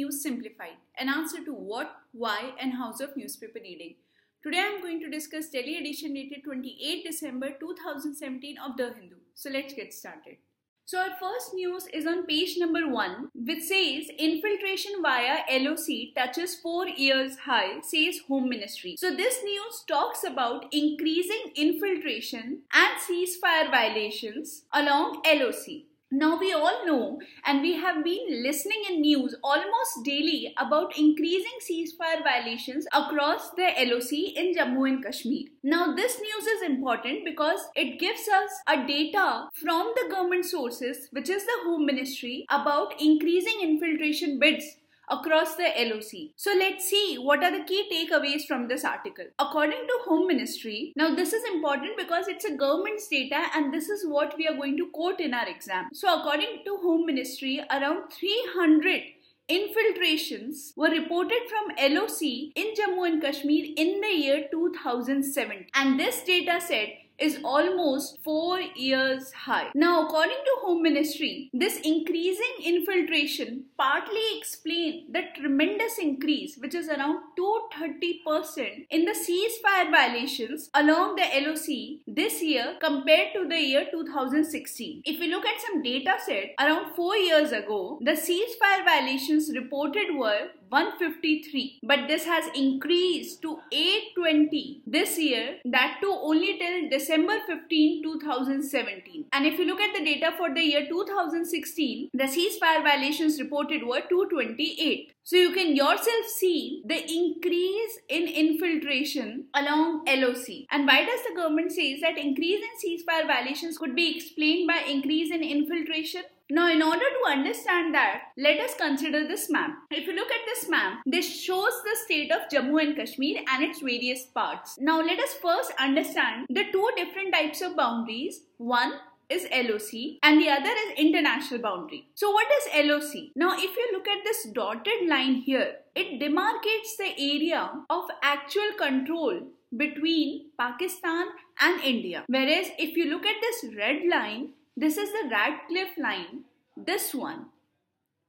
News Simplified, an answer to what, why and hows of newspaper reading. Today I am going to discuss Delhi edition dated 28 December 2017 of The Hindu. So let's get started. So our first news is on page number 1, which says infiltration via LOC touches 4 years high, says Home Ministry. So this news talks about increasing infiltration and ceasefire violations along LOC. Now we all know and we have been listening in news almost daily about increasing ceasefire violations across the LOC in Jammu and Kashmir. Now this news is important because it gives us a data from the government sources, which is the Home Ministry, about increasing infiltration bids across the LOC. So let's see what are the key takeaways from this article. According to Home Ministry, now this is important because it's a government's data and this is what we are going to quote in our exam. So according to Home Ministry, around 300 infiltrations were reported from LOC in Jammu and Kashmir in the year 2007. And this data set is almost 4 years high. Now, according to Home Ministry, this increasing infiltration partly explains the tremendous increase, which is around 230% in the ceasefire violations along the LOC this year compared to the year 2016. If we look at some data set, around 4 years ago, the ceasefire violations reported were 153, but this has increased to 820 this year, that too only till December 15, 2017. And if you look at the data for the year 2016, the ceasefire violations reported were 228. So you can yourself see the increase in infiltration along LOC. And why does the government say that increase in ceasefire violations could be explained by increase in infiltration? Now, in order to understand that, let us consider this map. If you look at this map, this shows the state of Jammu and Kashmir and its various parts. Now, let us first understand the two different types of boundaries. One is LOC and the other is international boundary. So what is LOC? Now, if you look at this dotted line here, it demarcates the area of actual control between Pakistan and India. Whereas if you look at this red line, this is the Radcliffe line, this one,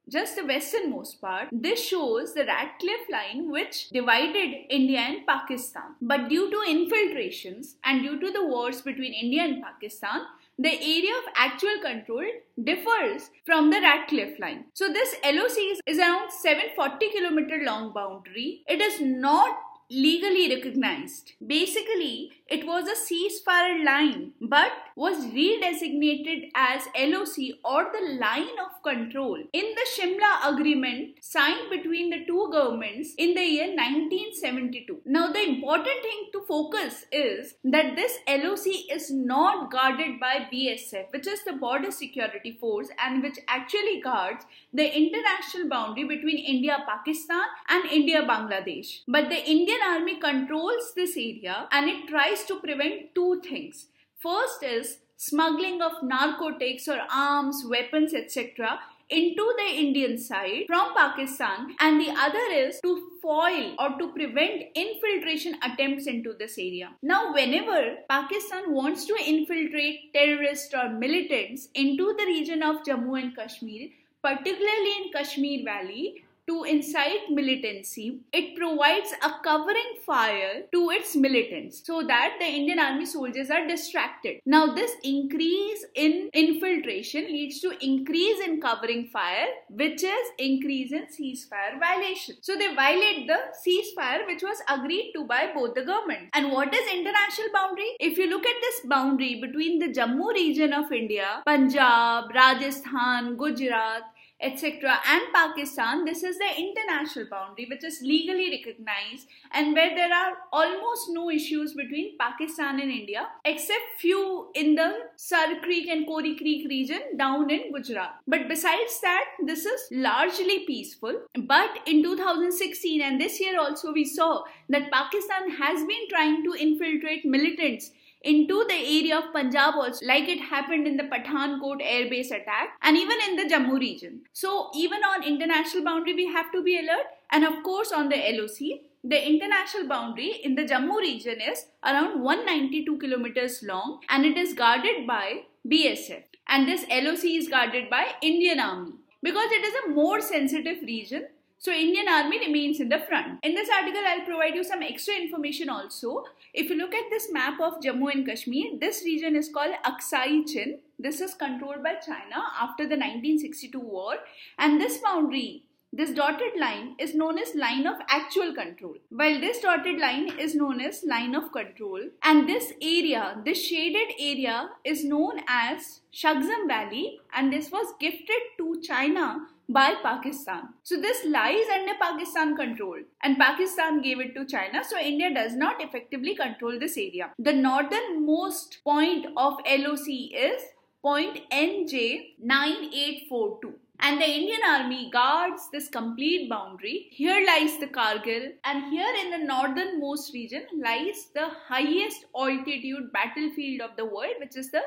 just the westernmost part. This shows the Radcliffe line which divided India and Pakistan. But due to infiltrations and due to the wars between India and Pakistan, the area of actual control differs from the Radcliffe line. So this LOC is around 740 km long boundary. It is not legally recognized. Basically, it was a ceasefire line but was redesignated as LOC or the line of control in the Shimla agreement signed between the two governments in the year 1972. Now, the important thing to focus is that this LOC is not guarded by BSF, which is the Border Security Force and which actually guards the international boundary between India-Pakistan and India-Bangladesh. But the Indian Army controls this area and it tries to prevent two things. First is smuggling of narcotics or arms, weapons, etc. into the Indian side from Pakistan, and the other is to foil or to prevent infiltration attempts into this area. Now, whenever Pakistan wants to infiltrate terrorists or militants into the region of Jammu and Kashmir, particularly in Kashmir Valley, to incite militancy, it provides a covering fire to its militants so that the Indian Army soldiers are distracted. Now, this increase in infiltration leads to increase in covering fire, which is increase in ceasefire violation. So they violate the ceasefire which was agreed to by both the governments. And what is international boundary? If you look at this boundary between the Jammu region of India, Punjab, Rajasthan, Gujarat, etc. and Pakistan, this is the international boundary which is legally recognized and where there are almost no issues between Pakistan and India except few in the Sar Creek and Kori Creek region down in Gujarat. But besides that, this is largely peaceful. But in 2016 and this year also we saw that Pakistan has been trying to infiltrate militants into the area of Punjab also, like it happened in the Pathankot air base attack and even in the Jammu region. So even on international boundary we have to be alert, and of course on the LOC, the international boundary in the Jammu region is around 192 kilometers long and it is guarded by BSF, and this LOC is guarded by Indian Army because it is a more sensitive region. So Indian Army remains in the front. In this article, I'll provide you some extra information also. If you look at this map of Jammu and Kashmir, this region is called Aksai Chin. This is controlled by China after the 1962 war, and this boundary, this dotted line, is known as line of actual control, while this dotted line is known as line of control. And this area, this shaded area, is known as Shagzam Valley, and this was gifted to China by Pakistan. So this lies under Pakistan control, and Pakistan gave it to China, so India does not effectively control this area. The northernmost point of LOC is point NJ9842. And the Indian Army guards this complete boundary. Here lies the Kargil, and here in the northernmost region lies the highest altitude battlefield of the world, which is the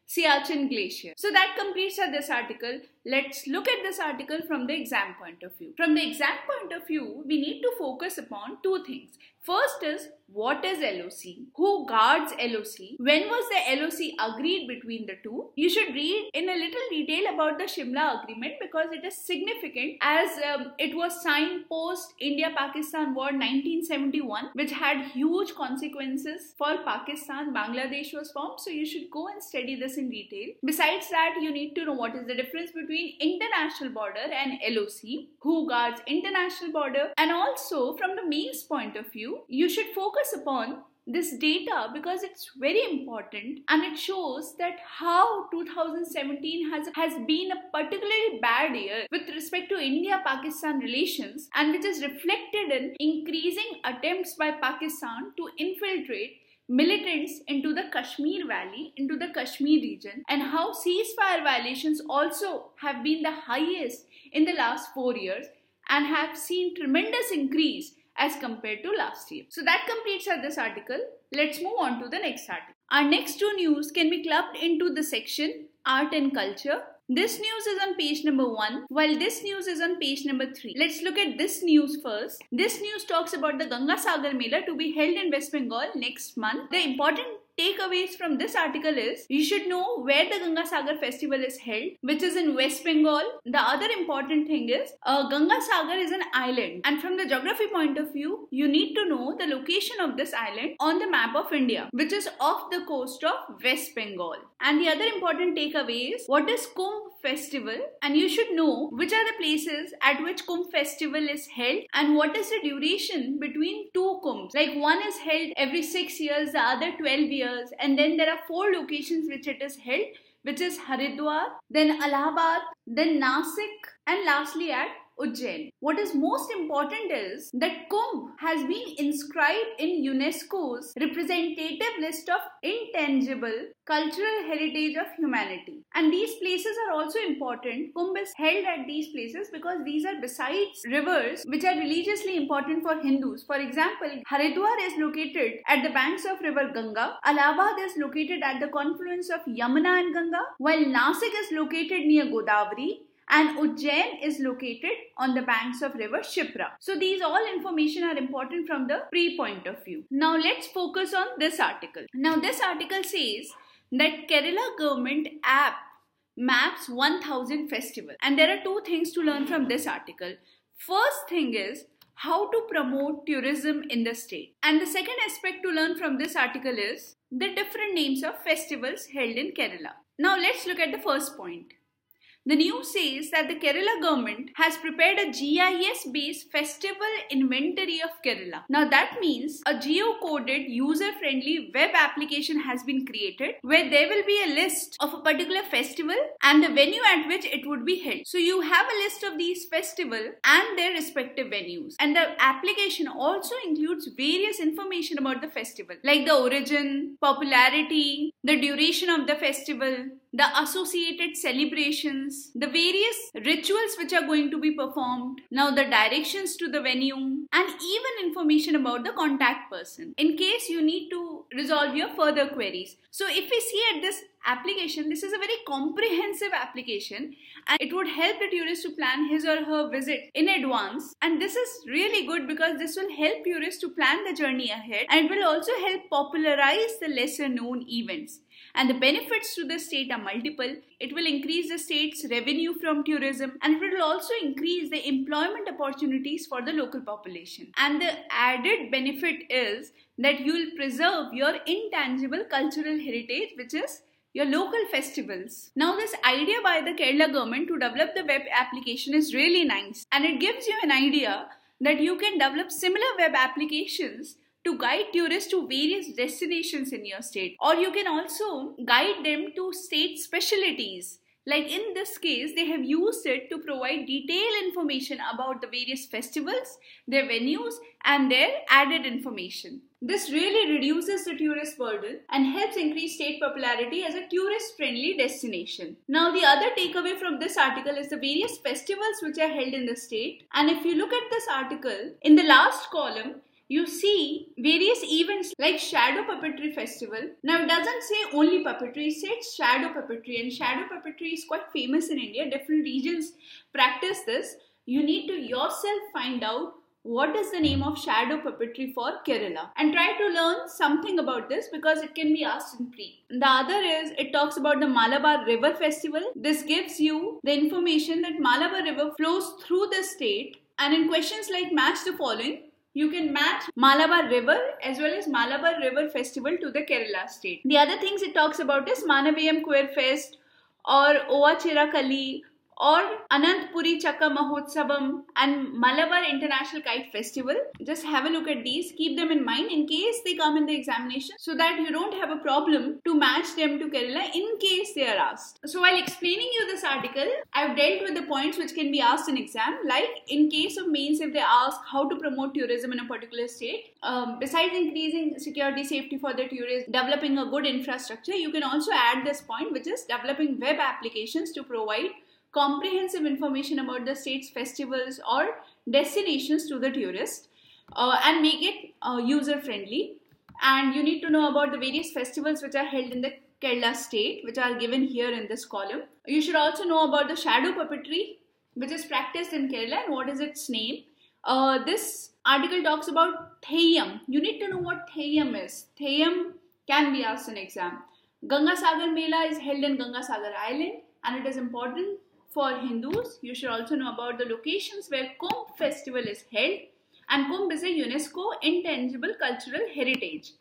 Siachen Glacier. So that completes this article. Let's look at this article from the exam point of view. From the exam point of view, we need to focus upon two things. First is, what is LOC? Who guards LOC? When was the LOC agreed between the two? You should read in a little detail about the Shimla Agreement because it is significant as it was signed post India-Pakistan War 1971, which had huge consequences for Pakistan. Bangladesh was formed, so you should go and study this in detail. Besides that, you need to know what is the difference between international border and LOC, who guards international border, and also from the mains point of view, you should focus upon this data because it's very important, and it shows that how 2017 has been a particularly bad year with respect to India-Pakistan relations, and which is reflected in increasing attempts by Pakistan to infiltrate militants into the Kashmir Valley, into the Kashmir region, and how ceasefire violations also have been the highest in the last 4 years and have seen tremendous increase as compared to last year. So that completes this article. Let's move on to the next article. Our next two news can be clubbed into the section Art and Culture. This news is on page number 1, while this news is on page number 3. Let's look at this news first. This news talks about the Ganga Sagar Mela to be held in West Bengal next month. The important takeaways from this article is, you should know where the Ganga Sagar festival is held, which is in West Bengal. The other important thing is, Ganga Sagar is an island, and from the geography point of view, you need to know the location of this island on the map of India, which is off the coast of West Bengal. And the other important takeaway is, what is Kumbh festival, and you should know which are the places at which Kumbh festival is held and what is the duration between two Kumbhs. Like one is held every 6 years, the other 12 years, and then there are 4 locations which it is held, which is Haridwar, then Allahabad, then Nasik, and lastly at Ujjain. What is most important is that Kumbh has been inscribed in UNESCO's representative list of intangible cultural heritage of humanity. And these places are also important. Kumbh is held at these places because these are besides rivers which are religiously important for Hindus. For example, Haridwar is located at the banks of river Ganga, Allahabad is located at the confluence of Yamuna and Ganga, while Nasik is located near Godavari, and Ujjain is located on the banks of river Shipra. So these all information are important from the pre-point of view. Now let's focus on this article. Now this article says that Kerala government app maps 1000 festival, and there are 2 things to learn from this article. First thing is how to promote tourism in the state, and the second aspect to learn from this article is the different names of festivals held in Kerala. Now let's look at the first point. The news says that the Kerala government has prepared a GIS-based festival inventory of Kerala. Now that means a geo-coded, user-friendly web application has been created where there will be a list of a particular festival and the venue at which it would be held. So you have a list of these festivals and their respective venues. And the application also includes various information about the festival, like the origin, popularity, the duration of the festival, the associated celebrations, the various rituals which are going to be performed, now the directions to the venue, and even information about the contact person in case you need to resolve your further queries. So if we see at this application, this is a very comprehensive application and it would help the tourist to plan his or her visit in advance, and this is really good because this will help tourists to plan the journey ahead and it will also help popularize the lesser known events. and the benefits to the state are multiple. It will increase the state's revenue from tourism, and it will also increase the employment opportunities for the local population. And the added benefit is that you will preserve your intangible cultural heritage, which is your local festivals. Now, this idea by the Kerala government to develop the web application is really nice, and it gives you an idea that you can develop similar web applications to guide tourists to various destinations in your state, or you can also guide them to state specialties. Like in this case, they have used it to provide detailed information about the various festivals, their venues, and their added information. This really reduces the tourist burden and helps increase state popularity as a tourist-friendly destination. Now, the other takeaway from this article is the various festivals which are held in the state. And if you look at this article, in the last column, you see various events like Shadow Puppetry Festival. Now, it doesn't say only puppetry, it says shadow puppetry, and shadow puppetry is quite famous in India. Different regions practice this. You need to yourself find out what is the name of shadow puppetry for Kerala and try to learn something about this because it can be asked in pre. The other is, it talks about the Malabar River Festival. This gives you the information that Malabar River flows through the state, and in questions like match the following, you can match Malabar River as well as Malabar River Festival to the Kerala state. The other things it talks about is Manavayam Queer Fest or Ova Chirakali or Anantpuri Chakka Mahotsavam and Malabar International Kite Festival. Just have a look at these, keep them in mind in case they come in the examination so that you don't have a problem to match them to Kerala in case they are asked. So while explaining you this article, I've dealt with the points which can be asked in exam, like in case of mains if they ask how to promote tourism in a particular state. Besides increasing security safety for the tourists, developing a good infrastructure, you can also add this point which is developing web applications to provide comprehensive information about the state's festivals or destinations to the tourist and make it user friendly. And you need to know about the various festivals which are held in the Kerala state, which are given here in this column. You should also know about the shadow puppetry which is practiced in Kerala and what is its name. This article talks about Theyyam. You need to know what Theyyam is. Theyyam can be asked in exam. Gangasagar Mela is held in Gangasagar Island and it is important for Hindus. You should also know about the locations where Kumbh festival is held, and Kumbh is a UNESCO intangible cultural heritage.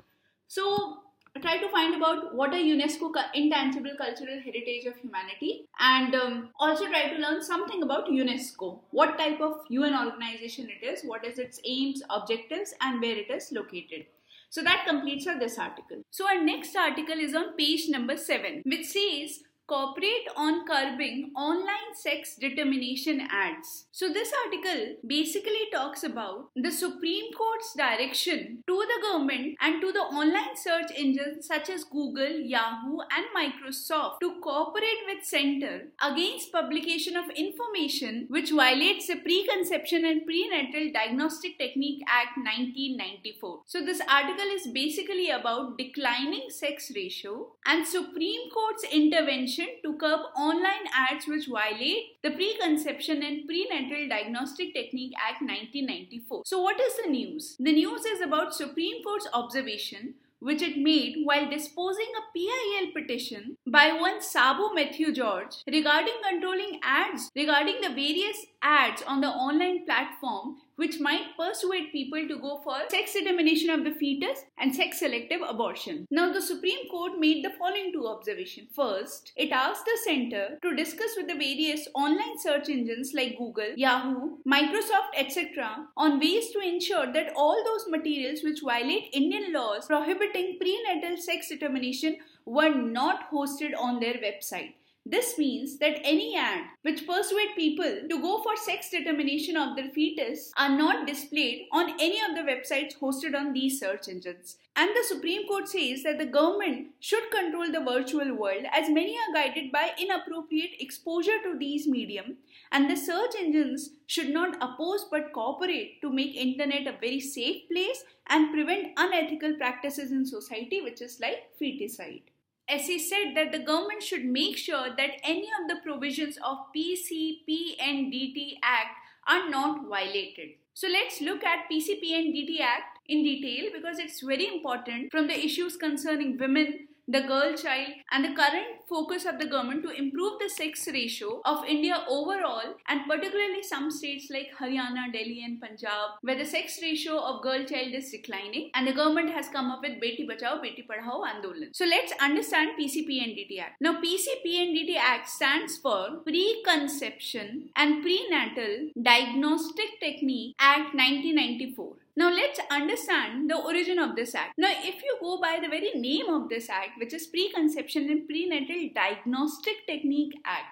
So try to find about what are UNESCO intangible cultural heritage of humanity, and also try to learn something about UNESCO, what type of UN organization it is, what is its aims, objectives, and where it is located. So that completes this article. So our next article is on page number 7, which says Cooperate on Curbing Online Sex Determination Ads. So this article basically talks about the Supreme Court's direction to the government and to the online search engines such as Google, Yahoo and Microsoft to cooperate with Center against publication of information which violates the Preconception and Prenatal Diagnostic Technique Act 1994. So this article is basically about declining sex ratio and Supreme Court's intervention to curb online ads which violate the Preconception and Prenatal Diagnostic Technique Act 1994. So what is the news? The news is about Supreme Court's observation which it made while disposing a PIL petition by one Sabo Matthew George regarding controlling ads, regarding the various ads on the online platform which might persuade people to go for sex determination of the fetus and sex-selective abortion. Now, the Supreme Court made the following two observations. First, it asked the center to discuss with the various online search engines like Google, Yahoo, Microsoft, etc. on ways to ensure that all those materials which violate Indian laws prohibiting prenatal sex determination were not hosted on their website. This means that any ad which persuade people to go for sex determination of their fetus are not displayed on any of the websites hosted on these search engines. And the Supreme Court says that the government should control the virtual world as many are guided by inappropriate exposure to these medium, and the search engines should not oppose but cooperate to make internet a very safe place and prevent unethical practices in society which is like feticide. As he said that the government should make sure that any of the provisions of PCP and DD Act are not violated. So let's look at PCP and DD Act in detail because it's very important from the issues concerning women, the girl child, and the current focus of the government to improve the sex ratio of India overall, and particularly some states like Haryana, Delhi and Punjab, where the sex ratio of girl child is declining, and the government has come up with Beti Bachao, Beti Padhao Andolan. So let's understand PCP and DD Act. Now PCP and DD Act stands for Preconception and Prenatal Diagnostic Technique Act 1994. Now let's understand the origin of this act. Now if you go by the very name of this act, which is Preconception and Prenatal Diagnostic Technique Act.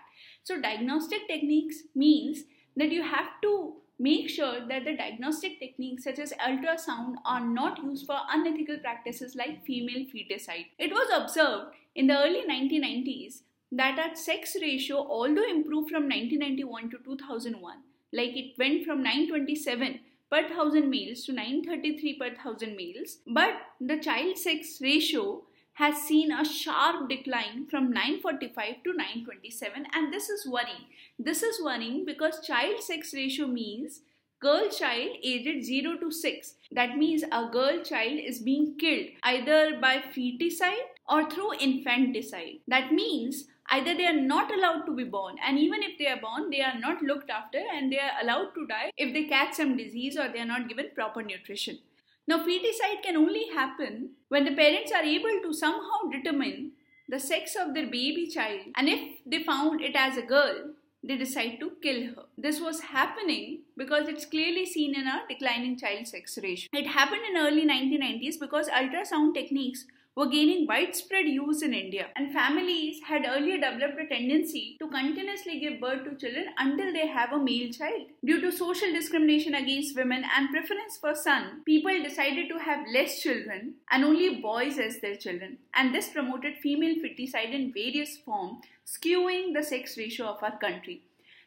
So diagnostic techniques means that you have to make sure that the diagnostic techniques such as ultrasound are not used for unethical practices like female feticide. It was observed in the early 1990s that our sex ratio, although improved from 1991 to 2001, like it went from 927 per thousand males to 933 per thousand males, but the child sex ratio has seen a sharp decline from 945 to 927, and this is worrying. This is worrying because child sex ratio means girl child aged 0 to 6. That means a girl child is being killed either by feticide or through infanticide. That means either they are not allowed to be born, and even if they are born, they are not looked after and they are allowed to die if they catch some disease or they are not given proper nutrition. Now, feticide can only happen when the parents are able to somehow determine the sex of their baby child, and if they found it as a girl, they decide to kill her. This was happening because it's clearly seen in a declining child sex ratio. It happened in early 1990s because ultrasound techniques were gaining widespread use in India, and families had earlier developed a tendency to continuously give birth to children until they have a male child. Due to social discrimination against women and preference for son, people decided to have less children and only boys as their children, and this promoted female feticide in various forms, skewing the sex ratio of our country.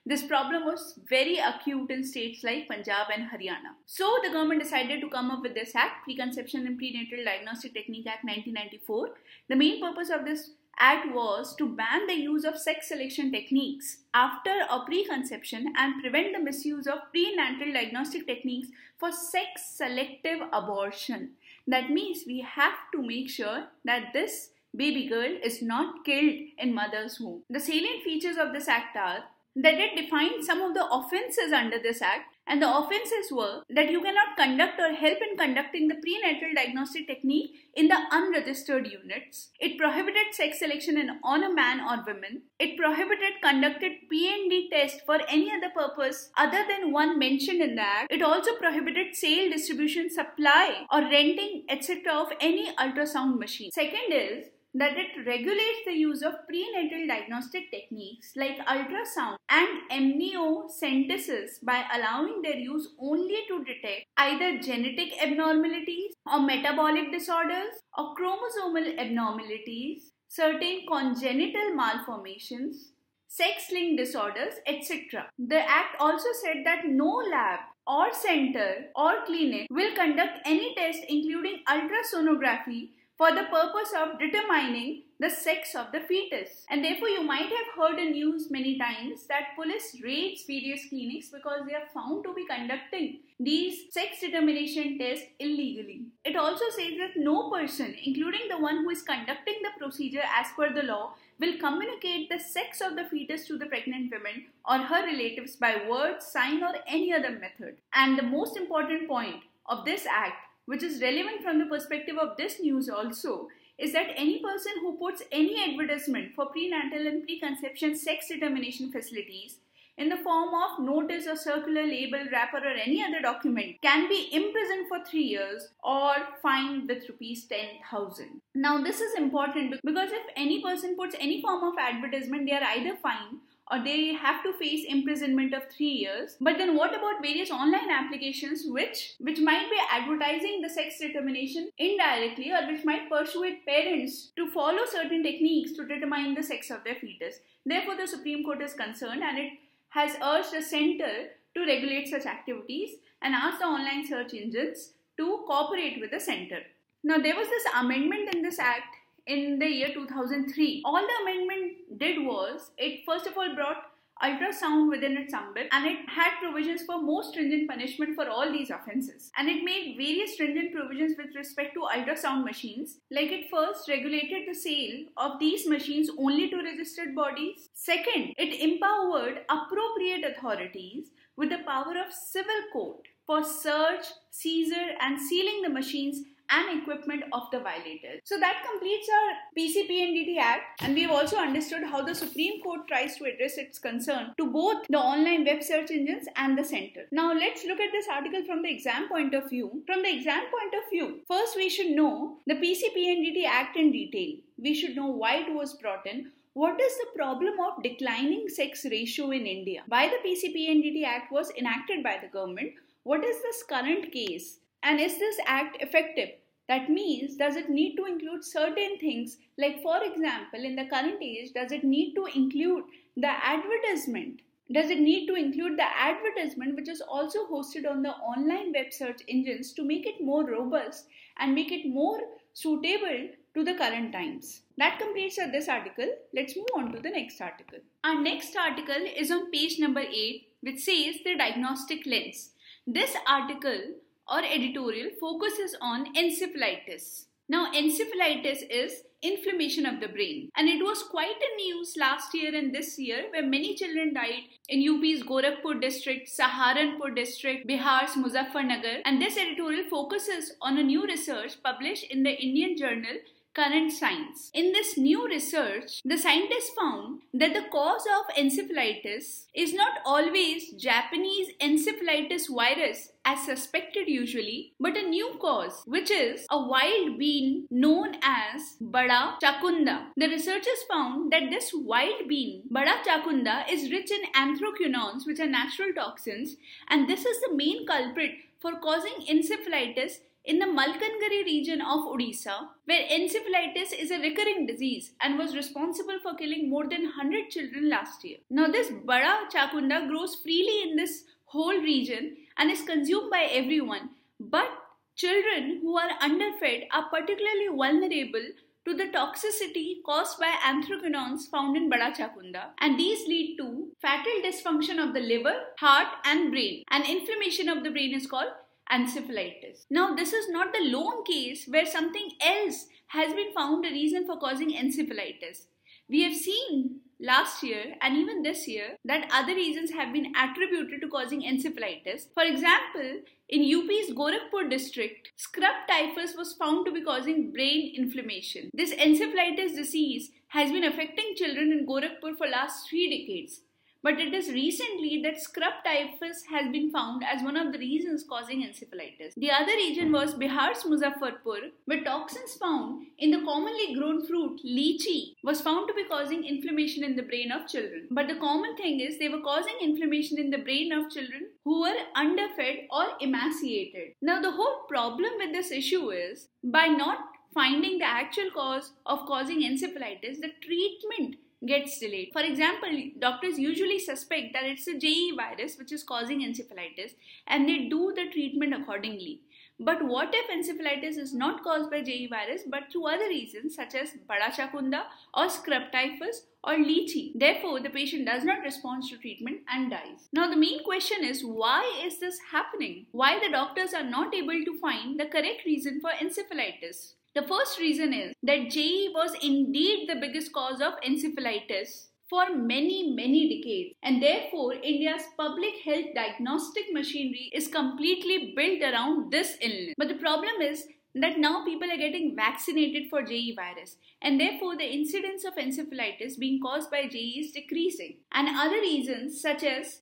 This problem was very acute in states like Punjab and Haryana. So the government decided to come up with this act, Preconception and Prenatal Diagnostic Technique Act 1994. The main purpose of this act was to ban the use of sex selection techniques after a preconception and prevent the misuse of prenatal diagnostic techniques for sex selective abortion. That means we have to make sure that this baby girl is not killed in mother's womb. The salient features of this act are that it defined some of the offences under this act, and the offences were that you cannot conduct or help in conducting the prenatal diagnostic technique in the unregistered units. It prohibited sex selection on a man or women. It prohibited conducted P&D test for any other purpose other than one mentioned in the act. It also prohibited sale, distribution, supply or renting etc. of any ultrasound machine. Second is that it regulates the use of prenatal diagnostic techniques like ultrasound and amniocentesis by allowing their use only to detect either genetic abnormalities or metabolic disorders or chromosomal abnormalities, certain congenital malformations, sex-linked disorders, etc. The Act also said that no lab or center or clinic will conduct any test including ultrasonography for the purpose of determining the sex of the fetus. And therefore you might have heard in news many times that police raids various clinics because they are found to be conducting these sex determination tests illegally. It also says that no person, including the one who is conducting the procedure as per the law, will communicate the sex of the fetus to the pregnant woman or her relatives by word, sign or any other method. And the most important point of this act, which is relevant from the perspective of this news also, is that any person who puts any advertisement for prenatal and preconception sex determination facilities in the form of notice or circular, label, wrapper or any other document can be imprisoned for 3 years or fined with rupees 10,000. Now this is important because if any person puts any form of advertisement, they are either fined or they have to face imprisonment of 3 years. But then what about various online applications which might be advertising the sex determination indirectly or which might persuade parents to follow certain techniques to determine the sex of their fetus? Therefore, the Supreme Court is concerned and it has urged the center to regulate such activities and asked the online search engines to cooperate with the center. Now, there was this amendment in this act in the year 2003. All the amendment did was, it first of all brought ultrasound within its ambit, and it had provisions for more stringent punishment for all these offences. And it made various stringent provisions with respect to ultrasound machines. Like, it first regulated the sale of these machines only to registered bodies. Second, it empowered appropriate authorities with the power of civil court for search, seizure and sealing the machines and equipment of the violators. So that completes our PCP and DD Act, and we have also understood how the Supreme Court tries to address its concern to both the online web search engines and the center. Now let's look at this article from the exam point of view. From the exam point of view, first we should know the PCP and DD Act in detail. We should know why it was brought in. What is the problem of declining sex ratio in India? Why the PCP and DD Act was enacted by the government? What is this current case? And is this act effective? That means, does it need to include certain things, like for example, in the current age, does it need to include the advertisement? Does it need to include the advertisement which is also hosted on the online web search engines to make it more robust and make it more suitable to the current times? That completes this article. Let's move on to the next article. Our next article is on page number 8, which says the diagnostic lens. This article or editorial focuses on encephalitis. Now, encephalitis is inflammation of the brain, and it was quite a news last year and this year, where many children died in UP's Gorakhpur district, Saharanpur district, Bihar's Muzaffarnagar, and this editorial focuses on a new research published in the Indian journal Current Science. In this new research, the scientists found that the cause of encephalitis is not always Japanese encephalitis virus as suspected usually, but a new cause, which is a wild bean known as Bada Chakunda. The researchers found that this wild bean, Bada Chakunda, is rich in anthraquinones, which are natural toxins, and this is the main culprit for causing encephalitis in the Malkangiri region of Odisha, where encephalitis is a recurring disease and was responsible for killing more than 100 children last year. Now, this Bada Chakunda grows freely in this whole region and is consumed by everyone, but children who are underfed are particularly vulnerable to the toxicity caused by anthraquinones found in Bada Chakunda, and these lead to fatal dysfunction of the liver, heart and brain, and inflammation of the brain is called encephalitis. Now, this is not the lone case where something else has been found a reason for causing encephalitis. We have seen last year and even this year that other reasons have been attributed to causing encephalitis. For example, in UP's Gorakhpur district, scrub typhus was found to be causing brain inflammation. This encephalitis disease has been affecting children in Gorakhpur for last 3 decades. But it is recently that scrub typhus has been found as one of the reasons causing encephalitis. The other region was Bihar's Muzaffarpur, where toxins found in the commonly grown fruit, lychee, was found to be causing inflammation in the brain of children. But the common thing is they were causing inflammation in the brain of children who were underfed or emaciated. Now, the whole problem with this issue is, by not finding the actual cause of causing encephalitis, the treatment gets delayed. For example, doctors usually suspect that it's a JE virus which is causing encephalitis, and they do the treatment accordingly. But what if encephalitis is not caused by JE virus but through other reasons such as Bada Chakunda or scrub typhus or lychee? Therefore, the patient does not respond to treatment and dies. Now, the main question is, why is this happening? Why the doctors are not able to find the correct reason for encephalitis? The first reason is that JE was indeed the biggest cause of encephalitis for many decades, and therefore India's public health diagnostic machinery is completely built around this illness. But the problem is that now people are getting vaccinated for JE virus, and therefore the incidence of encephalitis being caused by JE is decreasing. And other reasons such as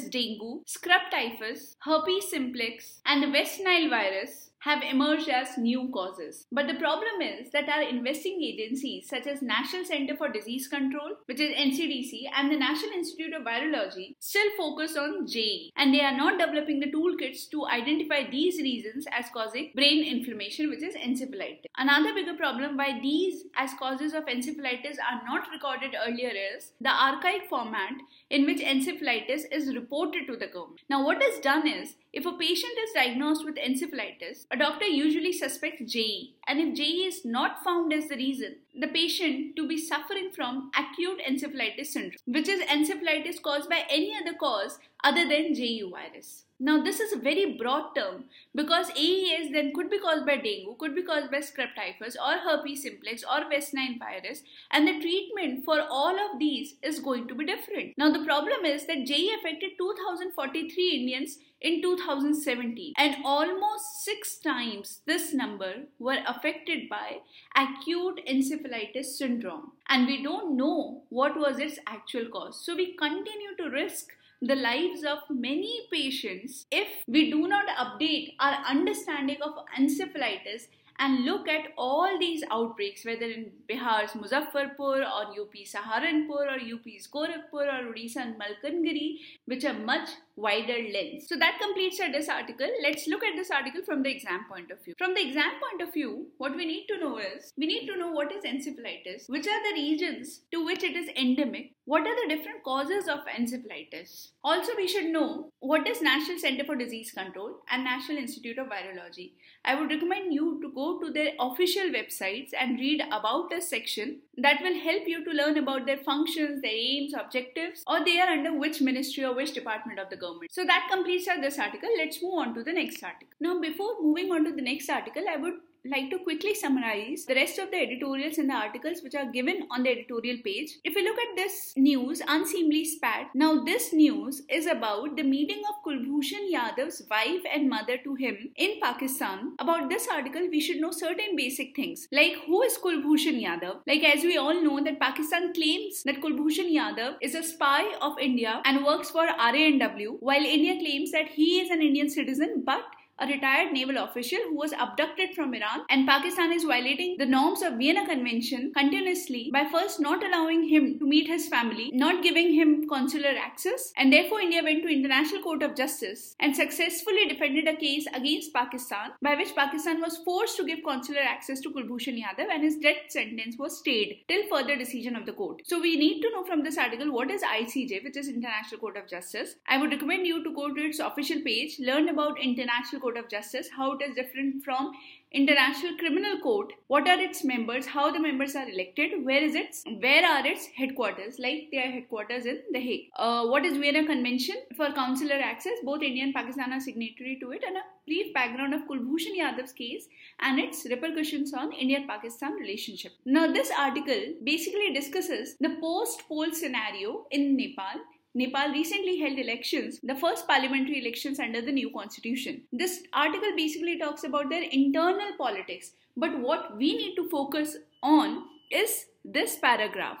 dengue, scrub typhus, herpes simplex and the West Nile virus have emerged as new causes. But the problem is that our investing agencies such as National Center for Disease Control, which is NCDC, and the National Institute of Virology still focus on JE, and they are not developing the toolkits to identify these reasons as causing brain inflammation, which is encephalitis. Another bigger problem why these as causes of encephalitis are not recorded earlier is the archaic format in which encephalitis is reported to the government. Now, what is done is, if a patient is diagnosed with encephalitis, a doctor usually suspects JE, and if JE is not found as the reason, the patient to be suffering from acute encephalitis syndrome, which is encephalitis caused by any other cause other than JU virus. Now this is a very broad term because AES then could be caused by dengue, could be caused by strep typhus or herpes simplex or West Nile virus, and the treatment for all of these is going to be different. Now the problem is that JE affected 2043 Indians in 2017 and almost 6 times this number were affected by acute encephalitis syndrome, and we don't know what was its actual cause. So we continue to risk the lives of many patients if we do not update our understanding of encephalitis and look at all these outbreaks, whether in Bihar's Muzaffarpur or UP Saharanpur or UP's Gorakhpur or Odisha and Malkangiri, which are much wider lens. So that completes this article. Let's look at this article from the exam point of view. From the exam point of view, what we need to know is, we need to know what is encephalitis, which are the regions to which it is endemic, what are the different causes of encephalitis. Also, we should know what is National Center for Disease Control and National Institute of Virology. I would recommend you to go to their official websites and read about this section. That will help you to learn about their functions, their aims, objectives, or they are under which ministry or which department of the government. So that completes this article. Let's move on to the next article. Now, before moving on to the next article, I would like to quickly summarize the rest of the editorials in the articles which are given on the editorial page. If you look at this news, unseemly spat. Now this news is about the meeting of Kulbhushan Yadav's wife and mother to him in Pakistan. About this article, we should know certain basic things like who is Kulbhushan Yadav. Like, as we all know that Pakistan claims that Kulbhushan Yadav is a spy of India and works for RANW, while India claims that he is an Indian citizen but a retired naval official who was abducted from Iran, and Pakistan is violating the norms of Vienna Convention continuously by first not allowing him to meet his family, not giving him consular access, and therefore India went to International Court of Justice and successfully defended a case against Pakistan by which Pakistan was forced to give consular access to Kulbhushan Yadav and his death sentence was stayed till further decision of the court. So we need to know from this article what is ICJ, which is International Court of Justice. I would recommend you to go to its official page, learn about International Court of Justice, how it is different from International Criminal Court, what are its members, how the members are elected, where are its headquarters, like their headquarters in The Hague. What is Vienna Convention for consular access? Both India and Pakistan are signatory to it, and a brief background of Kulbhushan Yadav's case and its repercussions on India-Pakistan relationship. Now this article basically discusses the post-poll scenario in Nepal. Nepal recently held elections, the first parliamentary elections under the new constitution. This article basically talks about their internal politics, but what we need to focus on is this paragraph,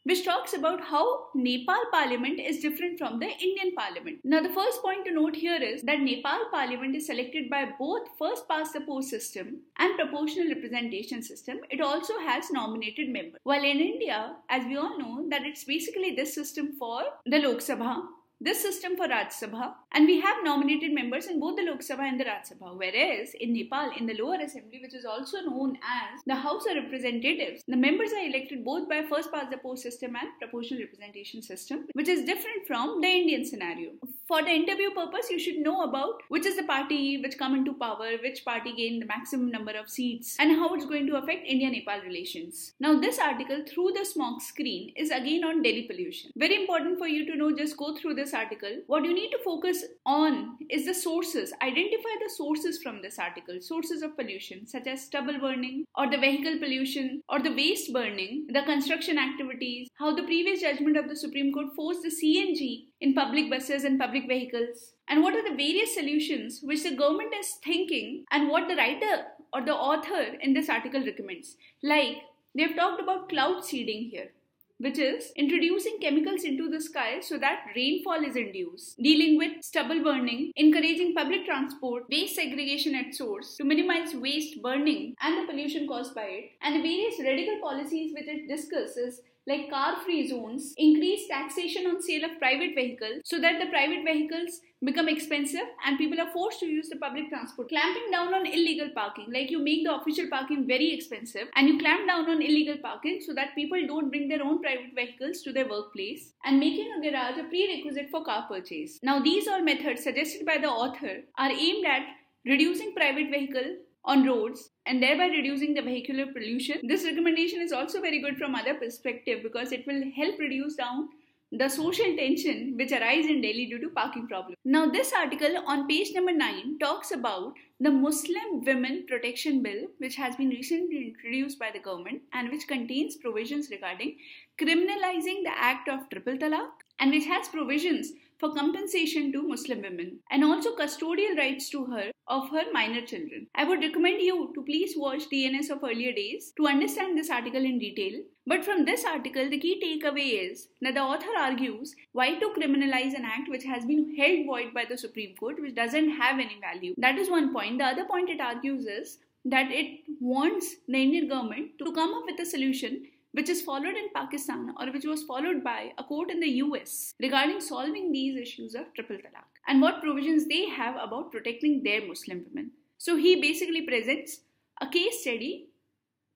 which talks about how Nepal parliament is different from the Indian parliament. Now the first point to note here is that Nepal parliament is selected by both first past the post system and proportional representation system. It also has nominated members. While in India, as we all know, that it's basically this system for the Lok Sabha, this system for Rajya Sabha, and we have nominated members in both the Lok Sabha and the Rajya Sabha. Whereas in Nepal, in the lower assembly, which is also known as the House of Representatives, the members are elected both by first past the post system and proportional representation system, which is different from the Indian scenario. For the interview purpose, you should know about which is the party which come into power, which party gained the maximum number of seats, and how it's going to affect India-Nepal relations. Now this article, through the SMOG screen, is again on Delhi pollution. Very important for you to know, just go through this article. What you need to focus on is the sources. Identify the sources from this article. Sources of pollution such as stubble burning or the vehicle pollution or the waste burning, the construction activities, how the previous judgment of the Supreme Court forced the CNG in public buses and public vehicles, and what are the various solutions which the government is thinking and what the writer or the author in this article recommends. Like, they have talked about cloud seeding here, which is introducing chemicals into the sky so that rainfall is induced, dealing with stubble burning, encouraging public transport, waste segregation at source to minimize waste burning and the pollution caused by it, and the various radical policies which it discusses like car-free zones, increased taxation on sale of private vehicles so that the private vehicles become expensive and people are forced to use the public transport. Clamping down on illegal parking, like you make the official parking very expensive and you clamp down on illegal parking so that people don't bring their own private vehicles to their workplace, and making a garage a prerequisite for car purchase. Now these all methods suggested by the author are aimed at reducing private vehicle on roads and thereby reducing the vehicular pollution. This recommendation is also very good from other perspective because it will help reduce down the social tension which arise in Delhi due to parking problems. Now this article on page number 9 talks about the Muslim Women Protection Bill which has been recently introduced by the government and which contains provisions regarding criminalizing the act of triple talaq and which has provisions for compensation to Muslim women and also custodial rights to her of her minor children. I would recommend you to please watch DNS of earlier days to understand this article in detail. But from this article, the key takeaway is that the author argues why to criminalize an act which has been held void by the Supreme Court, which doesn't have any value. That is one point. The other point it argues is that it wants the Indian government to come up with a solution which is followed in Pakistan or which was followed by a court in the US regarding solving these issues of triple talaq and what provisions they have about protecting their Muslim women. So he basically presents a case study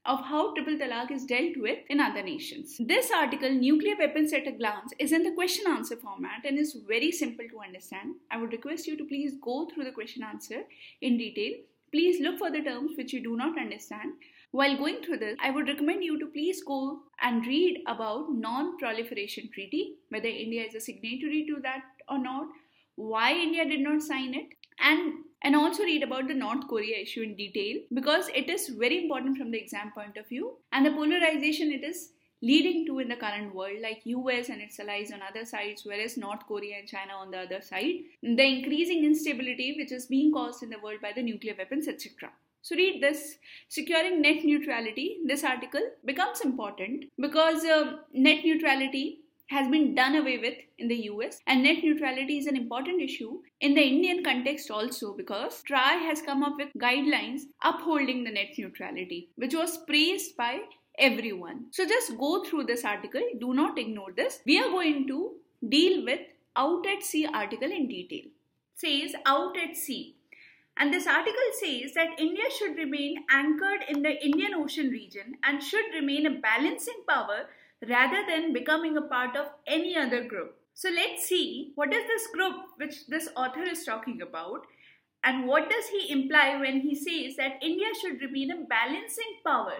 of how triple talaq is dealt with in other nations. This article, Nuclear Weapons at a Glance, is in the question answer format and is very simple to understand. I would request you to please go through the question answer in detail. Please look for the terms which you do not understand. While going through this, I would recommend you to please go and read about Non-Proliferation Treaty, whether India is a signatory to that or not, why India did not sign it, and also read about the North Korea issue in detail because it is very important from the exam point of view and the polarization it is leading to in the current world, like US and its allies on other sides, whereas North Korea and China on the other side, the increasing instability which is being caused in the world by the nuclear weapons, etc. So read this. Securing net neutrality. This article becomes important because net neutrality has been done away with in the US and net neutrality is an important issue in the Indian context also because TRAI has come up with guidelines upholding the net neutrality which was praised by everyone. So just go through this article. Do not ignore this. We are going to deal with Out at Sea article in detail. It says Out at Sea. And this article says that India should remain anchored in the Indian Ocean region and should remain a balancing power rather than becoming a part of any other group. So let's see what is this group which this author is talking about and what does he imply when he says that India should remain a balancing power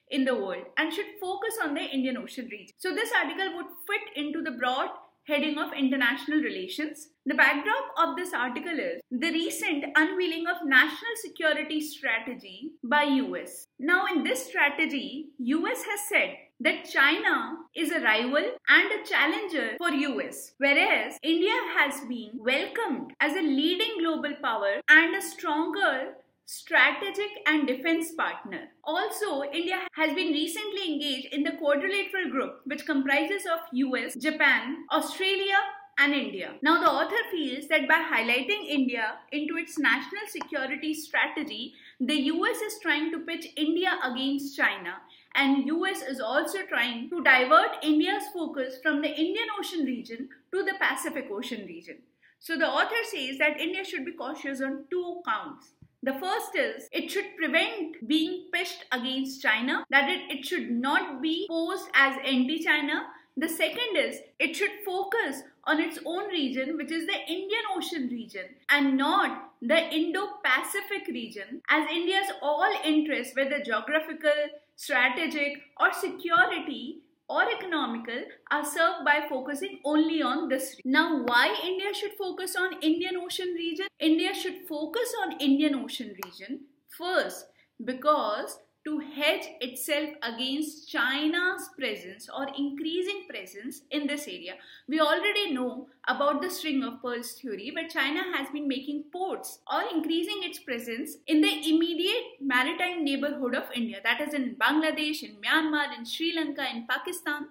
in the world and should focus on the Indian Ocean region. So this article would fit into the broad heading of international relations. The backdrop of this article is the recent unveiling of national security strategy by US. Now in this strategy, US has said that China is a rival and a challenger for US, whereas India has been welcomed as a leading global power and a stronger strategic and defense partner. Also, India has been recently engaged in the quadrilateral group which comprises of US, Japan, Australia and India. Now the author feels that by highlighting India into its national security strategy, the US is trying to pitch India against China and US is also trying to divert India's focus from the Indian Ocean region to the Pacific Ocean region. So the author says that India should be cautious on two counts. The first is it should prevent being pitched against China, that it should not be posed as anti-China. The second is it should focus on its own region, which is the Indian Ocean region and not the Indo-Pacific region, as India's all interests, whether geographical, strategic or security or economical, are served by focusing only on this. Now, why India should focus on Indian Ocean region? India should focus on Indian Ocean region first because to hedge itself against China's presence or increasing presence in this area. We already know about the string of pearls theory, where China has been making ports or increasing its presence in the immediate maritime neighborhood of India, that is in Bangladesh, in Myanmar, in Sri Lanka, in Pakistan.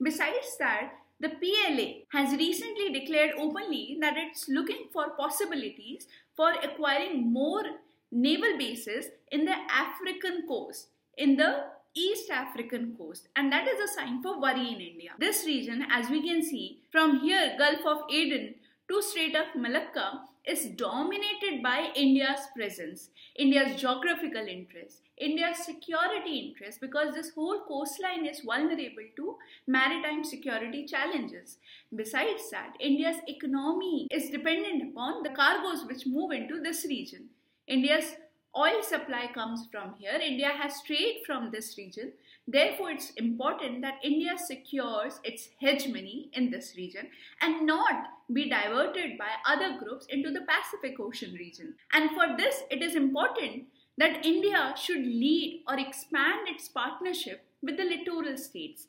Besides that, the PLA has recently declared openly that it's looking for possibilities for acquiring more naval bases in the African coast, in the East African coast, and that is a sign for worry in India. This region, as we can see from here, Gulf of Aden to Strait of Malacca, is dominated by India's presence, India's geographical interest, India's security interest, because this whole coastline is vulnerable to maritime security challenges. Besides that, India's economy is dependent upon the cargoes which move into this region. India's oil supply comes from here. India has trade from this region. Therefore, it's important that India secures its hegemony in this region and not be diverted by other groups into the Pacific Ocean region. And for this, it is important that India should lead or expand its partnership with the littoral states,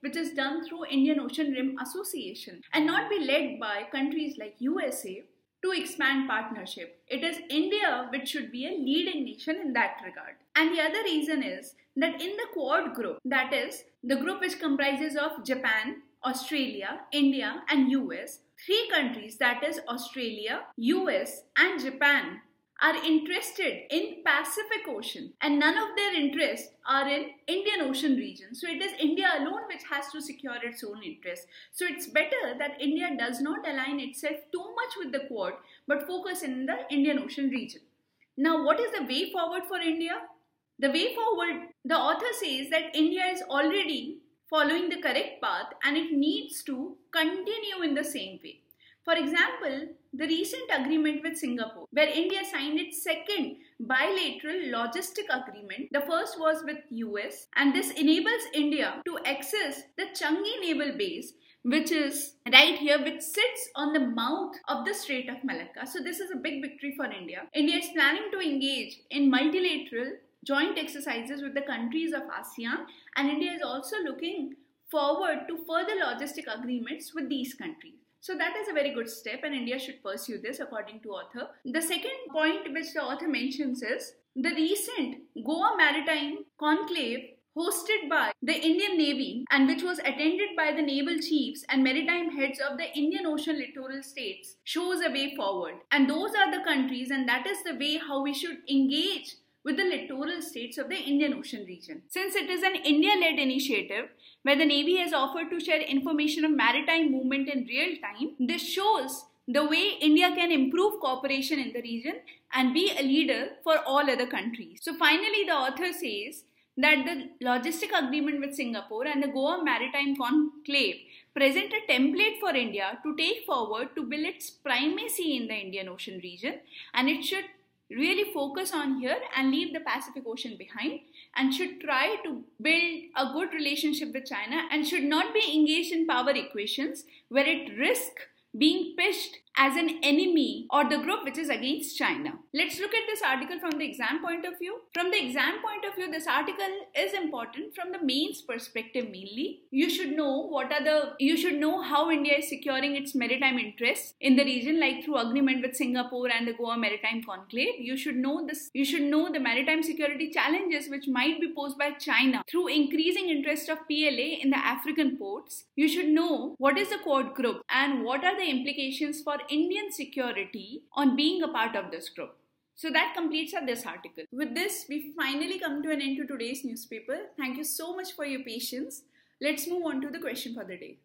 which is done through Indian Ocean Rim Association, and not be led by countries like USA to expand partnership. It is India which should be a leading nation in that regard. And the other reason is that in the Quad group, that is the group which comprises of Japan, Australia, India and US, 3 countries, that is Australia, US and Japan, are interested in Pacific Ocean, and none of their interests are in Indian Ocean region. So it is India alone which has to secure its own interests. So it's better that India does not align itself too much with the Quad but focus in the Indian Ocean region. Now, what is the way forward for India? The way forward, the author says that India is already following the correct path and it needs to continue in the same way. For example, the recent agreement with Singapore, where India signed its second bilateral logistic agreement. The first was with US, and this enables India to access the Changi Naval Base, which is right here, which sits on the mouth of the Strait of Malacca. So this is a big victory for India. India is planning to engage in multilateral joint exercises with the countries of ASEAN, and India is also looking forward to further logistic agreements with these countries. So that is a very good step, and India should pursue this according to author. The second point which the author mentions is the recent Goa Maritime Conclave hosted by the Indian Navy and which was attended by the naval chiefs and maritime heads of the Indian Ocean littoral states shows a way forward. And those are the countries, and that is the way how we should engage with the littoral states of the Indian Ocean region. Since it is an India-led initiative where the Navy has offered to share information of maritime movement in real time, this shows the way India can improve cooperation in the region and be a leader for all other countries. So finally, the author says that the logistic agreement with Singapore and the Goa Maritime Conclave present a template for India to take forward to build its primacy in the Indian Ocean region, and it should really focus on here and leave the Pacific Ocean behind, and should try to build a good relationship with China and should not be engaged in power equations where it risks being pitched as an enemy or the group which is against China. Let's look at this article from the exam point of view. From the exam point of view, this article is important from the mains perspective mainly. You should know how India is securing its maritime interests in the region, like through agreement with Singapore and the Goa Maritime Conclave. You should know the maritime security challenges which might be posed by China through increasing interest of PLA in the African ports. You should know what is the Quad group and what are the implications for Indian security on being a part of this group. So that completes this article. With this, we finally come to an end to today's newspaper. Thank you so much for your patience. Let's move on to the question for the day.